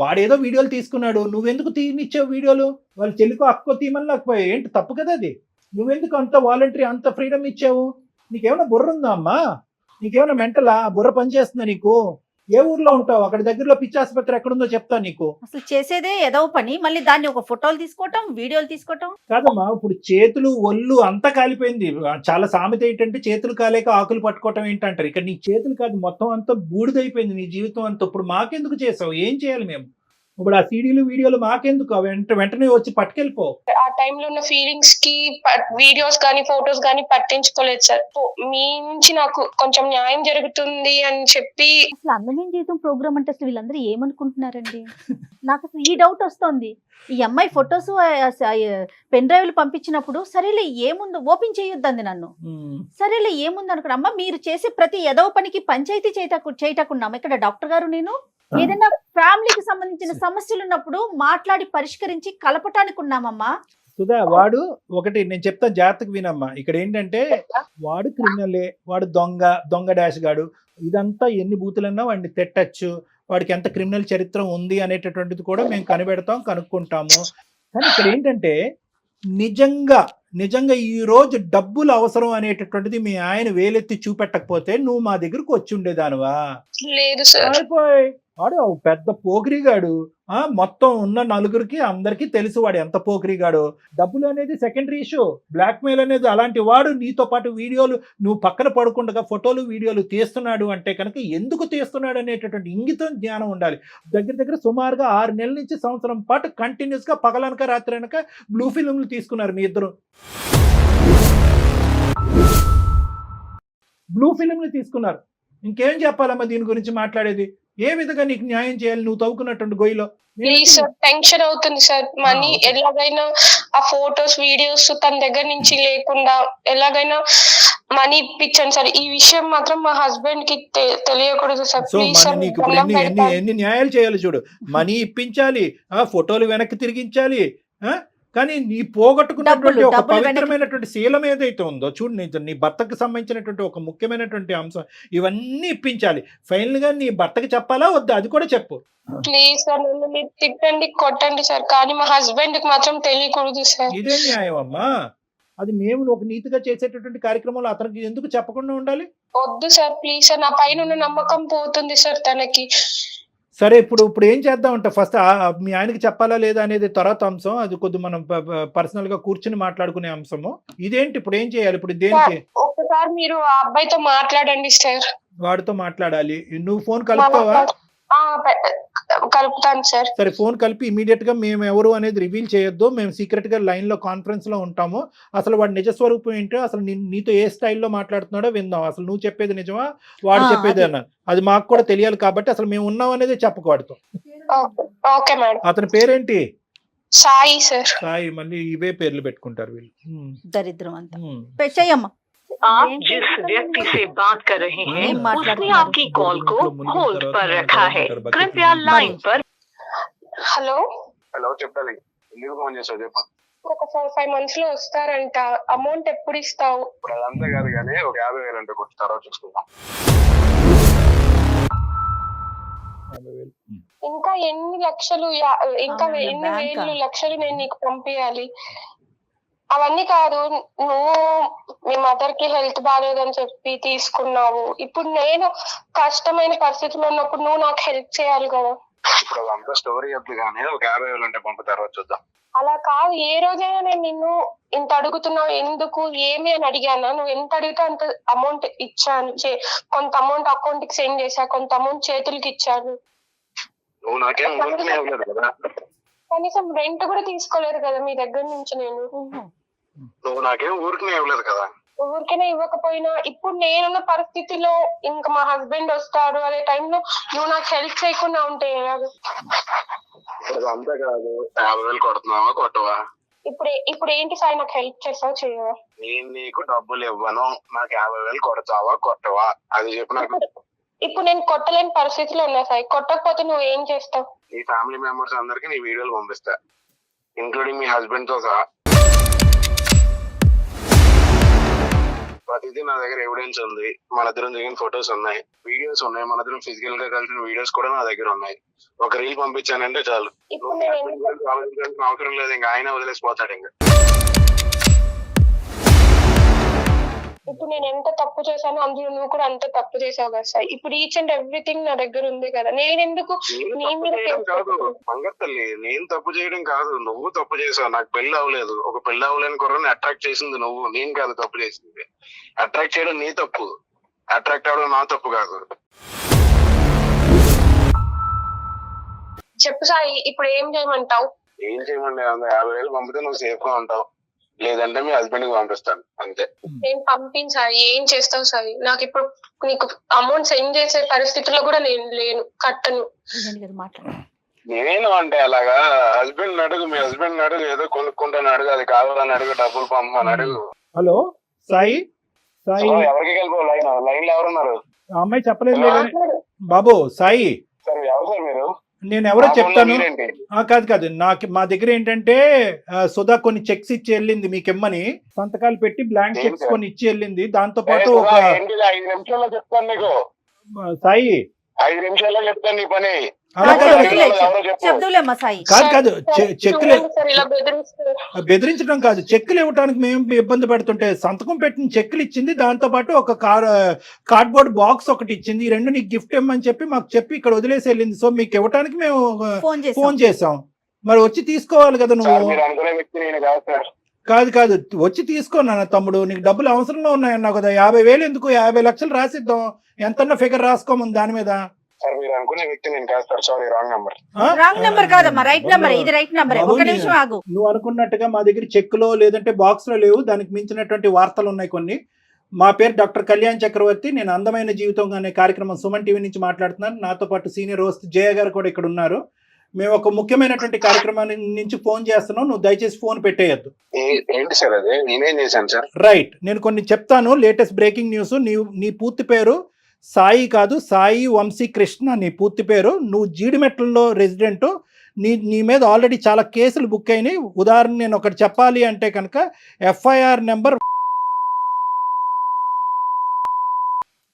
వాడేదో వీడియోలు తీసుకున్నాడు, నువ్వెందుకు తీనిచ్చావు వీడియోలు? వాళ్ళ చెల్లికో అక్కో తీయమని లేకపోయా, ఏంటి తప్పు కదా అది? నువ్వెందుకు అంత వాలంటరీ అంత ఫ్రీడమ్ ఇచ్చావు? నీకేమైనా బుర్ర ఉందా అమ్మా? నీకేమైనా మెంటలా? బుర్ర పనిచేస్తుందా నీకు? ఏ ఊర్లో ఉంటావు? అక్కడ దగ్గరలో పిచ్చి ఆసుపత్రి ఎక్కడుందో చెప్తా నీకు. అసలు చేసేదే ఏదో పని, మళ్ళీ దాన్ని ఒక ఫోటోలు తీసుకోవటం, వీడియోలు తీసుకోవటం. కాదమ్మా, ఇప్పుడు చేతులు ఒళ్ళు అంతా కాలిపోయింది. చాలా సామెత ఏంటంటే చేతులు కాలేక ఆకులు పట్టుకోవటం ఏంటంటారు. ఇక్కడ నీ చేతులు కాదు, మొత్తం అంతా బూడిదైపోయింది నీ జీవితం అంతా. ఇప్పుడు మాకెందుకు చేసావు? ఏం చేయాలి మేము? ఇప్పుడు ఆ సీడీలు వీడియోలు మాకెందుకు? వెంటనే వచ్చి పట్టుకెళ్ళిపో. ఆ టైంలో ఉన్న ఫీలింగ్స్ కి వీడియోస్ కానీ ఫొటోస్ కానీ పట్టించుకోలేదు సార్. మీ నుంచి నాకు కొంచెం న్యాయం జరుగుతుంది అని చెప్పి. అసలు అందమైన జీవితం ప్రోగ్రామ్ అంటే అసలు వీళ్ళందరూ ఏమనుకుంటున్నారండి? నాకు అసలు ఈ డౌట్ వస్తుంది. ఈ అమ్మాయి ఫొటోస్ పెన్ డ్రైవ్లు పంపించినప్పుడు సరేలే ఏముందో ఓపెన్ చేయొద్దంది నన్ను. సరేలే ఏముంది అనుకున్నా. అమ్మ, మీరు చేసే ప్రతి ఎదవ పనికి పంచాయతీ చేయటకున్నాం ఇక్కడ డాక్టర్ గారు. నేను ఏదైనా ఫ్యామిలీకి సంబంధించిన సమస్యలు ఉన్నప్పుడు మాట్లాడి పరిష్కరించి కలపటానికి ఉన్నామమ్మా. సుధా, వాడు ఒకటి నేను చెప్తా, జాగ్రత్తగా వినమ్మా. ఇక్కడ ఏంటంటే వాడు క్రిమినలే, వాడు దొంగ డాష్ గాడు. ఇదంతా ఎన్ని బూతులన్నా వాడిని తిట్టచ్చు, వాడికి ఎంత క్రిమినల్ చరిత్ర ఉంది అనేటటువంటిది కూడా మేము కనిపెడతాం, కనుక్కుంటాము. కానీ ఇక్కడ ఏంటంటే నిజంగా ఈ రోజు డబ్బులు అవసరం అనేటటువంటిది మీ ఆయన వేలెత్తి చూపెట్టకపోతే నువ్వు మా దగ్గరకు వచ్చి ఉండేదానివా? లేదు సార్. వాడు పెద్ద పోకిరిగాడు. మొత్తం ఉన్న నలుగురికి అందరికీ తెలుసు వాడు ఎంత పోకిరిగాడు. డబ్బులు అనేది సెకండరీ ఇష్యూ, బ్లాక్ మెయిల్ అనేది అలాంటి వాడు నీతో పాటు వీడియోలు నువ్వు పక్కన పడుకుండగా ఫోటోలు వీడియోలు తీస్తున్నాడు అంటే కనుక ఎందుకు తీస్తున్నాడు అనేటటువంటి ఇంగితం జ్ఞానం ఉండాలి. దగ్గర సుమారుగా 6 నెలల నుంచి సంవత్సరం పాటు కంటిన్యూస్ గా పగలనక రాత్రి అనక బ్లూ ఫిల్మ్లు తీసుకున్నారు మీ ఇద్దరు. బ్లూ ఫిల్మ్లు తీసుకున్నారు. ఇంకేం చెప్పాలమ్మా దీని గురించి మాట్లాడేది? ఏ విధంగా నీకు న్యాయం చేయాలి నువ్వు తవ్వుకున్నటువంటి గొయ్యిలో? ప్లీజ్ సార్, టెన్షన్ అవుతుంది సార్. మనీ ఎలాగైనా ఆ ఫోటోస్ వీడియోస్ తన దగ్గర నుంచి లేకుండా ఎలాగైనా మనీ ఇప్పించండి సార్. ఈ విషయం మాత్రం మా హస్బెండ్ కి తెలియకూడదు సార్. సో నీకు ఎన్ని న్యాయాలు చేయాలి చూడు. మనీ ఇప్పించాలి, ఫోటోలు వెనక్కి తిరిగించాలి, కానీ నీ పోగొట్టుకున్నటువంటి ఒక పవిత్రమైనటువంటి శీలం ఏదైతే ఉందో చూడు, నీ భర్తకు సంబంధించినటువంటి ఒక ముఖ్యమైనటువంటి అంశం, ఇవన్నీ ఇప్పించాలి. ఫైనల్ గా నీ భర్తకి చెప్పాలా వద్దా అది కూడా చెప్పు. ప్లీజ్ సార్, నన్ను మీరు తిట్టండి కొట్టండి సార్, కానీ మా హస్బెండ్ కి మాత్రం తెలియకూడదు సార్. ఇదే న్యాయం అమ్మా. అది మేము ఒక నీతిగా చేసేటటువంటి కార్యక్రమంలో అతనికి ఎందుకు చెప్పకుండా ఉండాలి? వద్దు సార్, ప్లీజ్ సార్, నా పైన ఉన్న నమ్మకం పోతుంది సార్ తనకి. సరే, ఇప్పుడు ఏం చేద్దామంట? ఫస్ట్ మీ ఆయనకి చెప్పాలా లేదా అనేది తర్వాత అంశం, అది కొద్ది మనం పర్సనల్ గా కూర్చుని మాట్లాడుకునే అంశము. ఇదేంటి ఇప్పుడు ఏం చేయాలి? ఇప్పుడు దేనికి? ఒకసారి మీరు ఆ అబ్బాయితో మాట్లాడండి సార్. వాడితో మాట్లాడాలి. నువ్వు ఫోన్ కలుపుతావా? కలుపుతాను సార్. సరే, ఫోన్ కలిపి ఇమీడియట్ గా మేము ఎవరు అనేది రివీల్ చేయొద్దు. మేము సీక్రెట్ గా లైన్ లో కాన్ఫరెన్స్ లో ఉంటాము. అసలు వాడి నిజ స్వరూపం ఏంటో, అసలు నీతో ఏ స్టైల్లో మాట్లాడుతున్నాడో విందాం. అసలు నువ్వు చెప్పేది నిజమా, వాడు చెప్పేది అన్న, అది మాకు కూడా తెలియాలి. కాబట్టి అసలు మేము ఉన్నాం అనేది చెప్పకు వాడితో. Okay madam. అతని పేరేంటి? సాయి సార్. సాయి. మళ్ళీ ఇవే పేర్లు పెట్టుకుంటారు వీళ్ళు. దరిద్రం అంతా. చెయ్యమ్మా. आप जिस व्यक्ति से बात कर रहे हैं उसने आपकी कॉल को होल्ड पर रखा है, कृपया लाइन पर. హలో చెప్పాలి. ఎందుకు ఫోన్ చేసావు చెప్పు. ఒక 4-5 months లో వస్తారంట. అమౌంట్ ఎప్పుడు ఇస్తావు? ఇప్పుడు అదంతా కాదు కానీ ఒక 50,000 అంటే కొంచెం తర్వాత చూసుకుందాం. ఇంకా ఎన్ని లక్షలు, ఇంకా ఎన్ని వేలు లక్షలు నేను నీకు పంపించాలి? అవన్నీ కాదు, నువ్వు మీ మదర్ కి హెల్త్ బాగాలేదని చెప్పి తీసుకున్నావు. ఇప్పుడు నేను కష్టమైన పరిస్థితిలో ఉన్నప్పుడు నువ్వు నాకు హెల్ప్ చేయాలి కదా. ఇప్పుడు అదంతా స్టోరీ వద్దు కానీ ఒక 50,000 అంటే పంపు తర్వాత చూద్దాం. అలా కాదు, ఏ రోజైనా నేను నిన్ను ఇంత అడుగుతున్నావు ఎందుకు ఏమి అని అడిగానా? నువ్వు ఎంత అడిగితే అంత అమౌంట్ ఇచ్చాను. కొంత అమౌంట్ అకౌంట్ కి సెండ్ చేశా, కొంత అమౌంట్ చేతులకి ఇచ్చాను. నువ్వు నాకేం ఇవ్వలేదు కదా, కనీసం రెంట్ కూడా తీసుకోలేదు కదా మీ దగ్గర నుంచి. నేను నువ్వు నాకేం ఊరికి ఇవ్వలేదు కదా. ఊరికైనా ఇవ్వకపోయినా ఇప్పుడు నేనున్న పరిస్థితిలో ఇంకా మా హస్బెండ్ వస్తాడు అనే టైంలో నువ్వు నాకు హెల్ప్ చేయకుండా ఉంటే ఎలాగ? అంతే కాదు, 50,000 కొడుతున్నావా కొట్టవా? ఇప్పుడు ఏంటి సాయి, నాకు హెల్ప్ చేస్తావా చేయవా? నేను నీకు డబ్బులు ఇవ్వను, నాకు 50,000 కొడతావా కొట్టవా అది చెప్పు నాకు. ఇప్పుడు నేను కొట్టలేని పరిస్థితిలో ఉన్నా సాయి, కొట్టకపోతే నువ్వు ఏం చేస్తావు? నీ ఫ్యామిలీ మెంబర్స్ అందరికి నీ వీడియోలు పంపిస్తా, ఇంక్లూడింగ్ మీ హస్బెండ్ తో సహా. ప్రతిదీ నా దగ్గర ఎవిడెన్స్ ఉంది, మన ఇద్దరం దిగిన ఫొటోస్ ఉన్నాయి, వీడియోస్ ఉన్నాయి, మన ఇద్దరం ఫిజికల్ గా కలిసిన వీడియోస్ కూడా నా దగ్గర ఉన్నాయి. ఒక రీల్ పంపించానంటే చాలు, ఇప్పుడు నువ్వు నేను husband గురించి ఆలోచించాల్సిన అవసరం లేదు, ఇంకా ఆయన వదిలేసిపోతాడు. ఇంకా ఇప్పుడు నేను ఎంత తప్పు చేశానో అందులో నువ్వు కూడా అంత తప్పు చేసావు కదా సార్. ఇప్పుడు ఈచ్ అండ్ ఎవ్రీథింగ్ నా దగ్గర ఉంది కదా, నేను ఎందుకు నీ మీద కాదు మంగత్తల్లి, నేను తప్పు చేయడం కాదు, నువ్వు తప్పు చేసావు. నాకు పెళ్లి అవ్వలేదు, ఒక పెళ్లి అవ్వలేని కుర్రని అట్రాక్ట్ చేసింది నువ్వు, నేను కాదు తప్పు చేసింది. అట్రాక్ట్ చేయడం నీ తప్పు, అట్రాక్ట్ అవ్వడం నా తప్పు కాదు. చెప్పు సాయి, ఇప్పుడు ఏం చేయమంటావు? ఏం చేయమండి, 50,000 పంపితే నువ్వు సేఫ్ గా ఉంటావు, లేదంటే మీ హస్బెండ్ కి పంపిస్తాను అంతే. నేను పంపించాలి, ఏం చేస్తావు సాయి? నాకు ఇప్పుడు నీకు అమౌంట్ సెండ్ చేసే పరిస్థితిలో కూడా నేను లేను, కట్టను. కళ్యాణ్ గారు మాట్లాడండి. నేను అంటే అలాగా హస్బెండ్ అడుగు, మీ హస్బెండ్ అడుగు, ఏదో కొనుక్కుంటాను అడుగు, అది కావాలని అడుగు, డబ్బులు పంపమని అడుగు. హలో సాయి, సాయి ఎవరికి వెళ్ళిపో, లైన్ లో ఎవరున్నారు? ఆ అమ్మాయి చెప్పలేదు లేదని. బాబు సాయి, సార్ ఎవరు సార్ మీరు? నేను ఎవరో చెప్తాను. మీరేంటి? కాదు మా దగ్గర ఏంటంటే సుధా కొన్ని చెక్స్ ఇచ్చి వెళ్ళింది మీకెమ్మని, సంతకాలు పెట్టి బ్లాంక్ చెక్స్ కొన్ని ఇచ్చి వెళ్ళింది. దాంతో పాటు ఒక 5 నిమిషాల్లో చెప్తాను నీకు, సాయి 5 నిమిషాల్లో చెప్తాను నీ పని. అలా కాదు చెప్దులేమ్మా సాయి. కాదు చెక్కులు సార్ ఇలా బెదిరిస్తారు. బెదిరించడం కాదు, చెక్కులు ఇవ్వడానికి మేము ఇబ్బంది పెడుతుంటే సంతకం పెట్టిన చెక్కులు ఇచ్చింది, దాంతో పాటు ఒక కార్డ్బోర్డ్ బాక్స్ ఒకటి ఇచ్చింది. ఈ రెండు నీకు గిఫ్ట్ ఇవ్వమని చెప్పి మాకు చెప్పి ఇక్కడ వదిలేసి వెళ్ళింది. సో మీకు ఇవ్వడానికి మేము ఫోన్ చేసాం, మరి వచ్చి తీసుకోవాలి కదా నువ్వు. మీరు అనుకునే వ్యక్తి నేను కాదు సార్. కాదు వచ్చి తీసుకోనా తమ్ముడు, నీకు డబ్బులు అవసరంలో ఉన్నాయన్నావు కదా, 50,000 ఎందుకు, 50 లక్షలు రాసిద్దాం, ఎంతన్నా ఫిగర్ రాసుకోమని దాని మీద. సార్ మీరు అనుకునే వ్యక్తి నేను కాదు sir, sorry wrong number. Wrong number కాదమ్మా, రైట్ నెంబర్, ఇది రైట్ నెంబర్. ఒక నిమిషం ఆగు. నువ్వు అనుకున్నట్టుగా మా దగ్గర చెక్కులో లేదంటే బాక్స్ లో లేవు, దానికి మించినటువంటి వార్తలు ఉన్నాయి కొన్ని. మా పేరు డాక్టర్ కళ్యాణ్ చక్రవర్తి, నేను అందమైన జీవితం అనే కార్యక్రమం సుమన్ టీవీ నుంచి మాట్లాడుతున్నాను. నాతో పాటు సీనియర్ హోస్ట్ జయ గారు కూడా ఇక్కడ ఉన్నారు. మేము ఒక ముఖ్యమైనటువంటి కార్యక్రమాన్ని నుంచి ఫోన్ చేస్తున్నాం, నువ్వు దయచేసి ఫోన్ పెట్టేయద్దు. ఏంటి సార్ అది, నేనేం చేశాను సార్? రైట్, నేను కొన్ని చెప్తాను, లేటెస్ట్ బ్రేకింగ్ న్యూస్. నీ పూర్తి పేరు సాయి కాదు, సాయి వంశీ కృష్ణ నీ పూర్తి పేరు. నువ్వు జీడిమెట్లలో రెసిడెంట్, నీ మీద ఆల్రెడీ చాలా కేసులు బుక్ అయినాయి. ఉదాహరణ నేను ఒకటి చెప్పాలి అంటే కనుక ఎఫ్ఐఆర్ నెంబర్,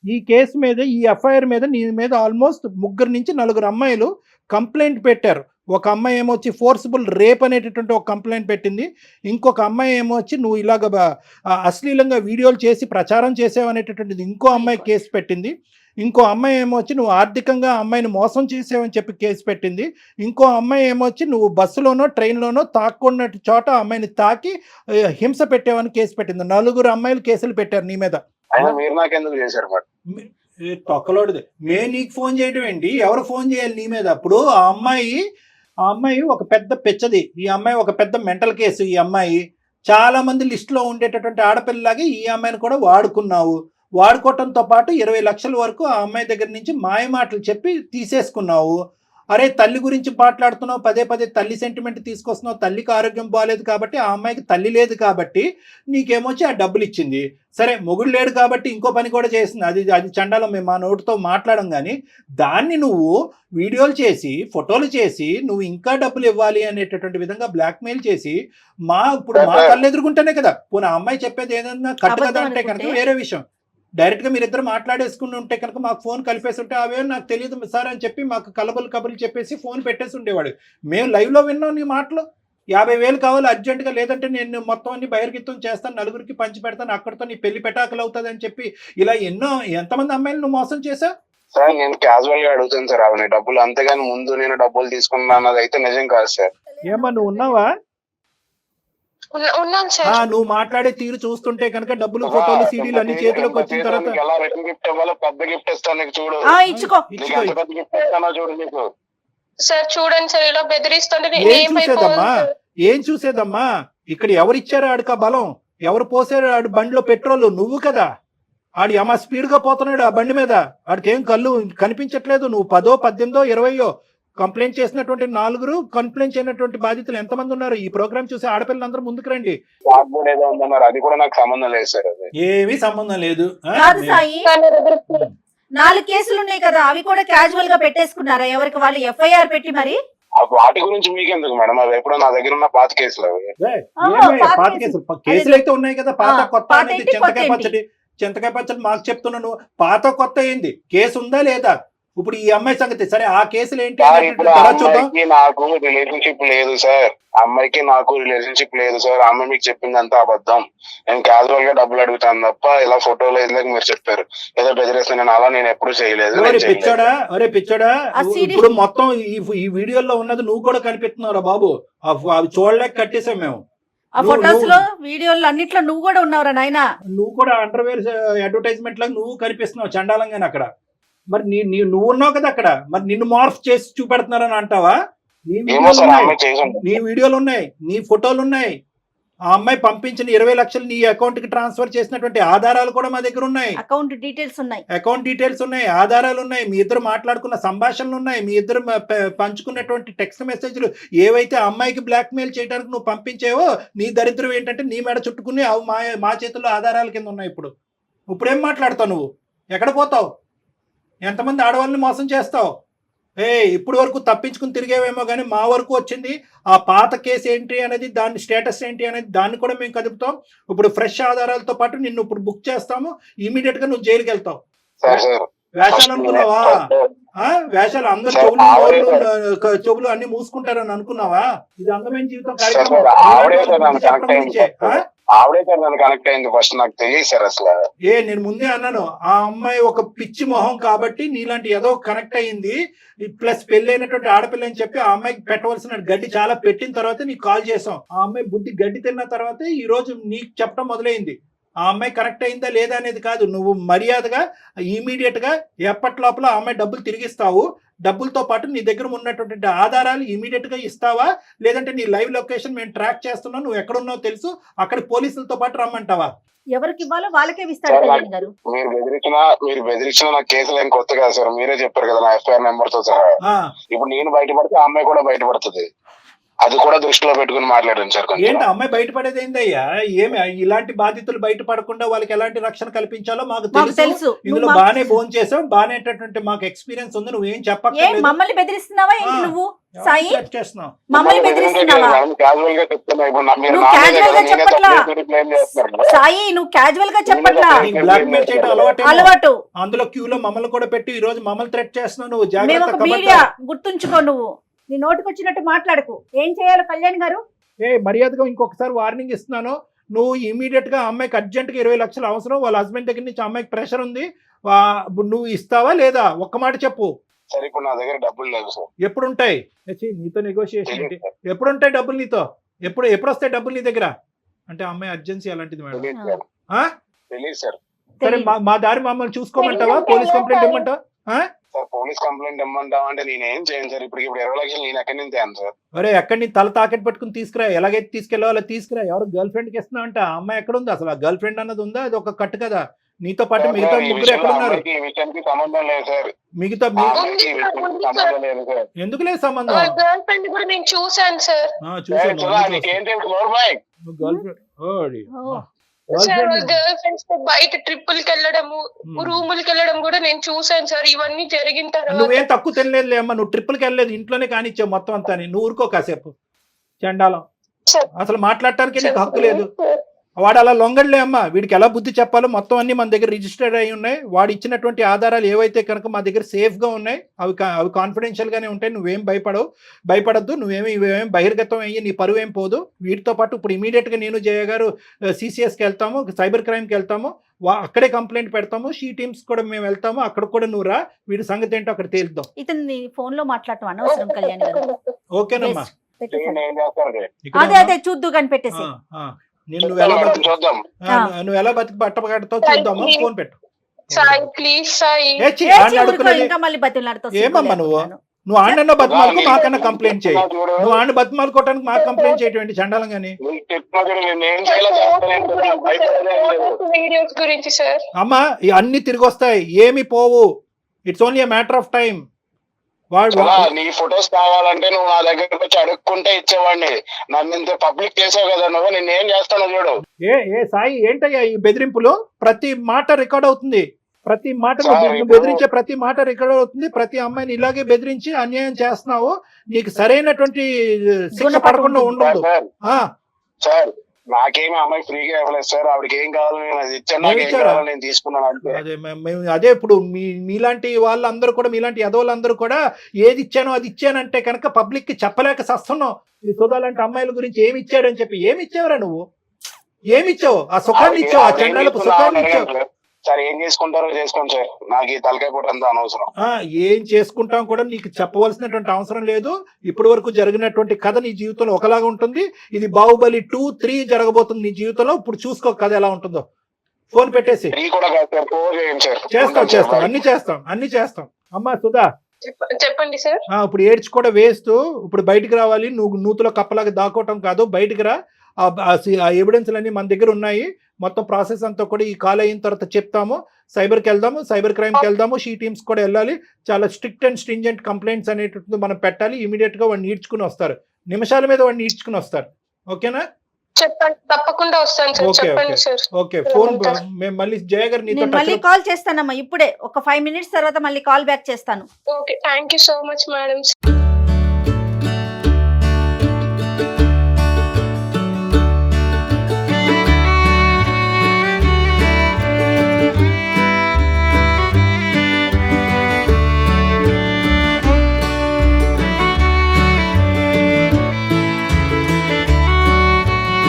ఈ కేసు మీద, ఈ ఎఫ్ఐఆర్ మీద నీ మీద ఆల్మోస్ట్ 3 నుంచి 4 అమ్మాయిలు కంప్లైంట్ పెట్టారు. ఒక అమ్మాయి ఏమొచ్చి ఫోర్సిబుల్ రేప్ అనేటటువంటి ఒక కంప్లైంట్ పెట్టింది. ఇంకొక అమ్మాయి ఏమొచ్చి నువ్వు ఇలాగ అశ్లీలంగా వీడియోలు చేసి ప్రచారం చేసావు అనేటటువంటిది ఇంకో అమ్మాయి కేసు పెట్టింది. ఇంకో అమ్మాయి ఏమొచ్చి నువ్వు ఆర్థికంగా అమ్మాయిని మోసం చేసావని చెప్పి కేసు పెట్టింది. ఇంకో అమ్మాయి ఏమొచ్చి నువ్వు బస్సులోనో ట్రైన్లోనో తాక్కున్న చోట అమ్మాయిని తాకి హింస పెట్టావని కేసు పెట్టింది. 4 అమ్మాయిలు కేసులు పెట్టారు నీ మీద. మీరు నాకెందుకు చేశారు మరి? తొక్కలోడిది, నీకు ఫోన్ చేయడం ఏంటి, ఎవరు ఫోన్ చేయాలి నీ మీద? అప్పుడు ఆ అమ్మాయి ఒక పెద్ద పెచ్చది, ఈ అమ్మాయి ఒక పెద్ద మెంటల్ కేసు. ఈ అమ్మాయి చాలా మంది లిస్టులో ఉండేటటువంటి ఆడపిల్లలాగే ఈ అమ్మాయిని కూడా వాడుకున్నావు. వాడుకోవటంతో పాటు 20 లక్షల వరకు ఆ అమ్మాయి దగ్గర నుంచి మాయ మాటలు చెప్పి తీసేసుకున్నావు. అరే తల్లి గురించి మాట్లాడుతున్నావు, పదే తల్లి సెంటిమెంట్ తీసుకొస్తున్నావు. తల్లికి ఆరోగ్యం బాగాలేదు కాబట్టి, ఆ అమ్మాయికి తల్లి లేదు కాబట్టి నీకేమొచ్చి ఆ డబ్బులు ఇచ్చింది. సరే మొగుడు లేడు కాబట్టి ఇంకో పని కూడా చేసింది, అది చండాలం, మేము మా నోటితో మాట్లాడం. కానీ దాన్ని నువ్వు వీడియోలు చేసి ఫోటోలు చేసి నువ్వు ఇంకా డబ్బులు ఇవ్వాలి అనేటటువంటి విధంగా బ్లాక్మెయిల్ చేసి ఇప్పుడు మా కళ్ళు ఎదుర్కొంటేనే కదా. పోనీ ఆ అమ్మాయి చెప్పేది ఏదన్నా కట్టు కదా అంటే కనుక వేరే విషయం. డైరెక్ట్గా మీరిద్దరు మాట్లాడేసుకుని ఉంటే కనుక మాకు ఫోన్ కలిపేసి ఉంటే అవే నాకు తెలియదు సార్ అని చెప్పి మాకు కబుర్లు చెప్పేసి ఫోన్ పెట్టేసి ఉండేవాడు. మేము లైవ్లో విన్నాం నీ మాటలు. 50,000 కావాలి అర్జెంటుగా, లేదంటే నేను మొత్తం అన్ని బహిర్గతం చేస్తాను, 4కి పంచి పెడతాను, అక్కడితో నీ పెళ్లి పెటాకులు అవుతుంది అని చెప్పి ఇలా ఎంతమంది అమ్మాయిలు నువ్వు మోసం చేసావు? సార్ నేను క్యాజువల్ గా అడుగుతాను సార్ అవన్నీ డబ్బులు, అంతేగాని ముందు నేను డబ్బులు తీసుకున్నా అన్నది అయితే నిజం కాదు సార్. ఏమా నువ్వు ఉన్నావా? ఉన్నాను సార్. నువ్వు మాట్లాడే తీరు చూస్తుంటే కనుక డబ్బులు ఫోటోలు సీడీలు అన్ని చేతిలోకి వచ్చిన తర్వాత ఎలా రిటర్న్ గిఫ్ట్ ఇవ్వాలో పెద్ద గిఫ్ట్ ఇస్తాను నీకు, చూడు. ఇచ్చుకో. పెద్ద గిఫ్ట్ ఇస్తానో చూడు నీకు. సార్ చూడండి సార్, ఇలా బెదిరిస్తుంటే ఏం చూసేదమ్మా ఇక్కడ ఎవరిచ్చారో ఆడిక బలం? ఎవరు పోసారు ఆడి బండిలో పెట్రోల్? నువ్వు కదా. ఆడు యమ స్పీడ్ గా పోతున్నాడు ఆ బండి మీద, ఆడికి ఏం కళ్ళు కనిపించట్లేదు. నువ్వు 10, 18, 20 కంప్లైంట్ చేసినటువంటి 4 కంప్లైంట్ చేయనటువంటి బాధితులు ఎంతమంది ఉన్నారు? ఈ ప్రోగ్రామ్ చూసి ఆడపిల్లలందరూ ముందుకు రండి. ఏదో ఉందన్నారు, అది కూడా నాకు సంబంధం లేదు సార్. అది ఏమీ సంబంధం లేదు. కాదు సాయి, 4 కేసులు ఉన్నాయి కదా, అవి కూడా క్యాజువల్ గా పెట్టేసుకున్నారా? ఎవరికి వాళ్ళు ఎఫ్ఐఆర్ పెట్టి మరి? వాటి గురించి మీకెందుకు మేడం? అవి ఎప్పుడో నా దగ్గర ఉన్న పాత కేసులు అవి. పాత కేసులు అయితే ఉన్నాయి కదా. పాత కొత్త పాత అనేది ఏంటి, కొత్త చింతకాయ పచ్చడి మాకు చెప్తున్నాను. పాత కొత్త ఏంది? కేసు ఉందా లేదా? ఇప్పుడు ఈ అమ్మాయి సంగతి సరే, ఆ కేసులు ఏంటి ఇప్పుడు ఆ అమ్మాయికి నాకు రిలేషన్షిప్ లేదు సార్. అమ్మాయికి నాకు రిలేషన్షిప్ లేదు సార్. ఆ అమ్మాయి మీకు చెప్పిందంతా అబద్ధం. నేను క్యాజువల్ గా డబ్బులు అడుగుతాను తప్ప ఇలా ఫోటోలు వేయలేక మీరు చెప్పారు ఏదో బెదిరేస్తాను. నేను అలా నేను ఎప్పుడు చేయలేదు. పిచ్చోడా, ఇప్పుడు మొత్తం ఈ వీడియోలో ఉన్నది నువ్వు కూడా కనిపిస్తున్నావురా బాబు. అవి చూడలేక కట్టేసాం మేము. ఆ ఫొటోస్ లో వీడియోలు అన్నిట్లో నువ్వు కూడా ఉన్నావురా నాయనా. నువ్వు కూడా అండర్వేర్ అడ్వర్టైజ్మెంట్ లాగా నువ్వు కనిపిస్తున్నావు చండాలంగానే అక్కడ. మరి నువ్వు ఉన్నావు కదా అక్కడ, మరి నిన్ను మార్ఫ్ చేసి చూపెడుతున్నారని అంటావా? నీ వీడియోలు ఉన్నాయి, నీ ఫోటోలు ఉన్నాయి. ఆ అమ్మాయి పంపించిన 20 లక్షలు నీ అకౌంట్ కి ట్రాన్స్ఫర్ చేసినటువంటి ఆధారాలు కూడా మా దగ్గర ఉన్నాయి. అకౌంట్ డీటెయిల్స్ ఉన్నాయి, ఆధారాలు ఉన్నాయి. మీ ఇద్దరు మాట్లాడుకున్న సంభాషణలు ఉన్నాయి. మీ ఇద్దరు పంచుకున్నటువంటి టెక్స్ట్ మెసేజ్లు ఏవైతే అమ్మాయికి బ్లాక్ మెయిల్ చేయడానికి నువ్వు పంపించేవో, నీ దరిద్రం ఏంటంటే నీ మెడ చుట్టుకుని అవి మా చేతుల్లో ఆధారాల కింద ఉన్నాయి. ఇప్పుడేం మాట్లాడతావు నువ్వు? ఎక్కడ పోతావు? ఎంతమంది ఆడవాళ్ళని మోసం చేస్తావు? ఇప్పుడు వరకు తప్పించుకుని తిరిగేవేమో కానీ మా వరకు వచ్చింది ఆ పాత కేసు ఏంటి అనేది, దాని స్టేటస్ ఏంటి అనేది దాన్ని కూడా మేము కదుపుతాం. ఇప్పుడు ఫ్రెష్ ఆధారాలతో పాటు నిన్ను ఇప్పుడు బుక్ చేస్తాము. ఇమీడియట్ గా నువ్వు జైలుకి వెళ్తావు. వేషాలు అనుకున్నావా? వేషాలు అందరు చెవులు అన్ని మూసుకుంటారని అనుకున్నావా? ఇది అందమైన జీవితం కార్యక్రమం. ఆవిడే సార్ నన్ను కనెక్ట్ అయింది ఫస్ట్. నాకు తెలియదు సార్ అసలు. నేను ముందే అన్నాను, ఆ అమ్మాయి ఒక పిచ్చి మొహం కాబట్టి నీలాంటి ఏదో కనెక్ట్ అయ్యింది. ప్లస్ పెళ్ళైనటువంటి ఆడపిల్ల అని చెప్పి ఆ అమ్మాయికి పెట్టవలసిన గడ్డి చాలా పెట్టిన తర్వాత నీకు కాల్ చేసాం. ఆ అమ్మాయి బుద్ధి గడ్డి తిన్న తర్వాత ఈ రోజు నీకు చెప్పడం మొదలైంది. ఆ అమ్మాయి కరెక్ట్ అయిందా లేదా అనేది కాదు. నువ్వు మర్యాదగా ఇమీడియట్ గా ఎప్పటి లోపల ఆ అమ్మాయి డబ్బులు తిరిగిస్తావు. డబ్బులతో పాటు నీ దగ్గర ఉన్నటువంటి ఆధారాలు ఇమీడియట్ గా ఇస్తావా, లేదంటే నీ లైవ్ లొకేషన్ మేము ట్రాక్ చేస్తున్నావు, నువ్వు ఎక్కడున్నావు తెలుసు, అక్కడ పోలీసులతో పాటు రమ్మంటావా? ఎవరికి ఇవ్వాలో వాళ్ళకే ఇస్తారు గారు. మీరు బెదిరించిన నా కేసులు ఏం కొత్త కాదు సార్. మీరే చెప్పారు కదా నా ఎఫ్ఐఆర్ నెంబర్ తో సహా. ఇప్పుడు నేను బయటపడితే ఆ అమ్మాయి కూడా బయటపడుతుంది. అది కూడా దృష్టిలో పెట్టుకుని మాట్లాడాను సార్. ఏంటి అమ్మాయి బయటపడేది ఏందయ్యా? ఏమి ఇలాంటి బాధితులు బయటపడకుండా వాళ్ళకి ఎలాంటి రక్షణ కల్పించాలో మాకు తెలుసు. ఇందులో బానే ఫోన్ చేసావు, బానేటటువంటి మాకు ఎక్స్పీరియన్స్ ఉంది. నువ్వేం చెప్పక్కర్లేదు. మమ్మల్ని బెదిరిస్తున్నావా ఏంటి నువ్వు సాయి? చేస్తున్నావు మమ్మల్ని బెదిరిస్తున్నావా? సాయి నువ్వు క్యాజువల్ గా చెప్పట్లా, బ్లాక్ మెయిల్ చేయడం అలవాటు. అందులో క్యూలో మమ్మల్ని కూడా పెట్టి ఈ రోజు మమ్మల్ని థ్రెట్ చేస్తున్నావు. నువ్వు జాగ్రత్త, మీడియా గుర్తుంచుకో. నువ్వు నీ నోటికి వచ్చినట్టు మాట్లాడకు. ఏం చేయాలి కళ్యాణ్ గారు? మర్యాదగా ఇంకొకసారి వార్నింగ్ ఇస్తున్నాను. నువ్వు ఇమీడియట్ గా అమ్మాయికి అర్జెంట్ గా 20 లక్షలు అవసరం. వాళ్ళ హస్బెండ్ దగ్గర నుంచి అమ్మాయికి ప్రెషర్ ఉంది. నువ్వు ఇస్తావా లేదా? ఒక్క మాట చెప్పు. సరే ఇప్పుడు నా దగ్గర డబ్బులు లేవు సార్. ఎప్పుడు ఉంటాయి నీతో నెగోషియేషన్? ఎప్పుడు ఉంటాయి డబ్బులు నీతో? ఎప్పుడు వస్తాయి డబ్బులు నీ దగ్గర? అంటే అమ్మాయి అర్జెన్సీ అలాంటిది మేడం. తెలియదు సార్. సరే మా దారి మమ్మల్ని చూసుకోమంటావా? పోలీస్ కంప్లైంట్ ఇవ్వమంటావా? సార్ పోలీస్ కంప్లైంట్ ఇమ్మంటావా అంటే నేనేం చేయను సార్. ఇప్పుడు 20 లక్షలు నేను ఎక్కడి నుంచి తేను సార్. అరే ఎక్కడి నుంచి తల తాకెట్ పట్టుకుని తీసుకురా. ఎలాగైతే తీసుకెళ్ళాలో అలా తీసుకురా. ఎవరు గర్ల్ ఫ్రెండ్ కి ఇస్తున్నావు అంటే ఆ అమ్మాయి ఎక్కడ ఉంది అసలు? ఆ గర్ల్ ఫ్రెండ్ అన్నది ఉందా? అది ఒక కట్టు కదా. నీతో పాటు మిగతా ముగ్గురు ఎక్కడ ఉన్నారు? ఈ విషయానికి సంబంధం లేదు సార్. మిగతా సంబంధం లేదు సార్. ఎందుకు లేదు సంబంధం? గర్ల్ ఫ్రెండ్ కూడా నేను చూసాను సార్. చూసాను. గర్ల్ ఫ్రెండ్స్ తో బయట ట్రిప్పులకి వెళ్ళడము, రూములకి వెళ్ళడం కూడా నేను చూసాను సార్. ఇవన్నీ జరిగిన తర్వాత నువ్వేం తక్కువ తినలేదు అమ్మా. నువ్వు ట్రిప్పులకి వెళ్ళలేదు, ఇంట్లోనే కానిచ్చావు మొత్తం అంతా. నువ్వు ఊరుకో కాసేపు. చండాలం. అసలు మాట్లాడటానికి నీకు హక్కు లేదు. వాడు అలా లొంగడలే అమ్మా. వీడికి ఎలా బుద్ధి చెప్పాలో మొత్తం అన్ని మన దగ్గర రిజిస్టర్డ్ అయి ఉన్నాయి. వాడు ఇచ్చినటువంటి ఆధారాలు ఏవైతే కనుక మా దగ్గర సేఫ్ గా ఉన్నాయి, అవి కాన్ఫిడెన్షియల్ గానే ఉంటాయి. నువ్వేం భయపడద్దు. ఇవేం బహిర్గతం అయ్యి నీ పరువు ఏం పోదు. వీటితో పాటు ఇప్పుడు ఇమీడియట్ గా నేను జయ గారు CCS కి వెళ్తాము, సైబర్ క్రైమ్ కి వెళ్తాము. అక్కడే కంప్లైంట్ పెడతాము. షీ టీమ్స్ కూడా మేము వెళ్తాము. అక్కడ కూడా నువ్వు రా. వీడి సంగతి ఏంటో అక్కడ తేలుద్దాం. ఇతను ఫోన్ లో మాట్లాడటం అనవసరం కళ్యాణ్ గారు. ఓకేనమ్మా. అదే చూద్దు కానీ పెట్టేసి. నువ్వు ఎలా బతికి బట్టపడతావు చూద్దాము. ఫోన్ పెట్టు. ప్లీజ్ సాయి. ఇంకా మళ్ళీ బతిలాడుతావు. ఏమమ్మా నువ్వు నువ్వు ఆడన్న బతిమాలకు సుధా, మాకన్నా కంప్లైంట్ చేయి. చూడు, నువ్వు ఆడిన బతిమాలుకోవడానికి మాకు కంప్లైంట్ చేయటువంటి చండాలం కానీ. నీకు చెప్పినా చూడు, నేనేం చేయలేదు, చేస్తానేం కదా, భయపడేదేం లేదు. వీడియోస్ గురించి సార్. అమ్మా అన్ని తిరిగి వస్తాయి, ఏమి పోవు. It's only matter of time. వాడు సుధా, నీ ఫొటోస్ కావాలంటే నువ్వు నా దగ్గరకు వచ్చి అడుక్కుంటే ఇచ్చేవాడిని. నన్ను ఇంత పబ్లిక్ చేసావు కదా నువ్వు, నిన్నేం చేస్తాను చూడు. ఏ సాయి ఏంటయ్యా ఈ బెదిరింపులు? ప్రతి మాట రికార్డ్ అవుతుంది, ప్రతి మాట సార్, నువ్వు ఇప్పుడు- బెదిరించే ప్రతి మాట రికార్డ్ అవుతుంది. ప్రతి అమ్మాయిని ఇలాగే బెదిరించి అన్యాయం చేస్తున్నావు. నీకు సరైనటువంటి శిక్ష పడకుండా ఉండదు. సార్, ఆ, సార్ నాకేమి అమ్మాయి ఫ్రీగా ఇవ్వలేదు సార్. ఆవిడకి ఏం కావాలి నేను అది ఇచ్చాను, నాకు ఏం ఇచ్చారా? కావాలి నేను తీసుకున్నాను అంతే. అదే ఇప్పుడు మీలాంటి వాళ్ళందరూ కూడా, మీలాంటి యదవులందరూ కూడా ఏది ఇచ్చానో అది ఇచ్చానంటే కనుక పబ్లిక్ కి చెప్పలేక సస్తున్నావు. ఈ సుధా లాంటి అమ్మాయిల గురించి ఏమి ఇచ్చాడని చెప్పి. ఏమి ఇచ్చావురా నువ్వు? ఏమి ఇచ్చావు? ఆ సుఖాన్ని ఇచ్చావు, ఆ చండాలపు సుఖాన్ని ఇచ్చావు. సార్ ఏం చేసుకుంటారో చేసుకోండి సార్, నాకు ఈ తలకాయ కూడా అంత అనవసరం. ఏం చేసుకుంటాం కూడా నీకు చెప్పవలసినటువంటి అవసరం లేదు. ఇప్పటి వరకు జరిగినటువంటి కథ నీ జీవితంలో ఒకలాగా ఉంటుంది. ఇది బాహుబలి 2, 3 జరగబోతుంది నీ జీవితంలో. ఇప్పుడు చూసుకో కథ ఎలా ఉంటుందో. ఫోన్ పెట్టేసి. ఫ్రీ కూడా కాదు సార్, ఫోన్ చేయండి సార్. చేస్తాం అన్ని చేస్తాం. అమ్మా సుధా, చెప్పండి సార్. ఇప్పుడు ఏడ్చి కూడా వేస్తూ ఇప్పుడు బయటికి రావాలి. నువ్వు నూతులో కప్పలాగా దాక్కోవటం కాదు, బయటికి రా. ఆ ఎవిడెన్స్లు అన్ని మన దగ్గర ఉన్నాయి. మొత్తం ప్రాసెస్ అంతా కూడా ఈ కాల్ అయిన తర్వాత చెప్తాము. సైబర్కి వెళ్దాము, సైబర్ క్రైమ్కి వెళ్దాము, షీ టీమ్స్ కూడా వెళ్ళాలి. చాలా స్ట్రిక్ట్ అండ్ స్ట్రింజెంట్ కంప్లైంట్స్ అనేటువంటిది మనం పెట్టాలి. ఇమీడియట్ గా వాడిని ఈడ్చుకుని వస్తారు, నిమిషాల మీద వాడిని ఈడ్చుకుని వస్తారు. ఓకేనా? చెప్పండి, తప్పకుండా వస్తాను సార్. ఓకే చెప్పండి సార్. ఓకే. ఫోన్ మేము మళ్ళీ జయ గారు నీతో నేను మళ్ళీ కాల్ చేస్తానమ్మా. ఇప్పుడే ఒక 5 minutes తర్వాత మళ్ళీ కాల్ బ్యాక్ చేస్తాను. Okay, thank you so much madam.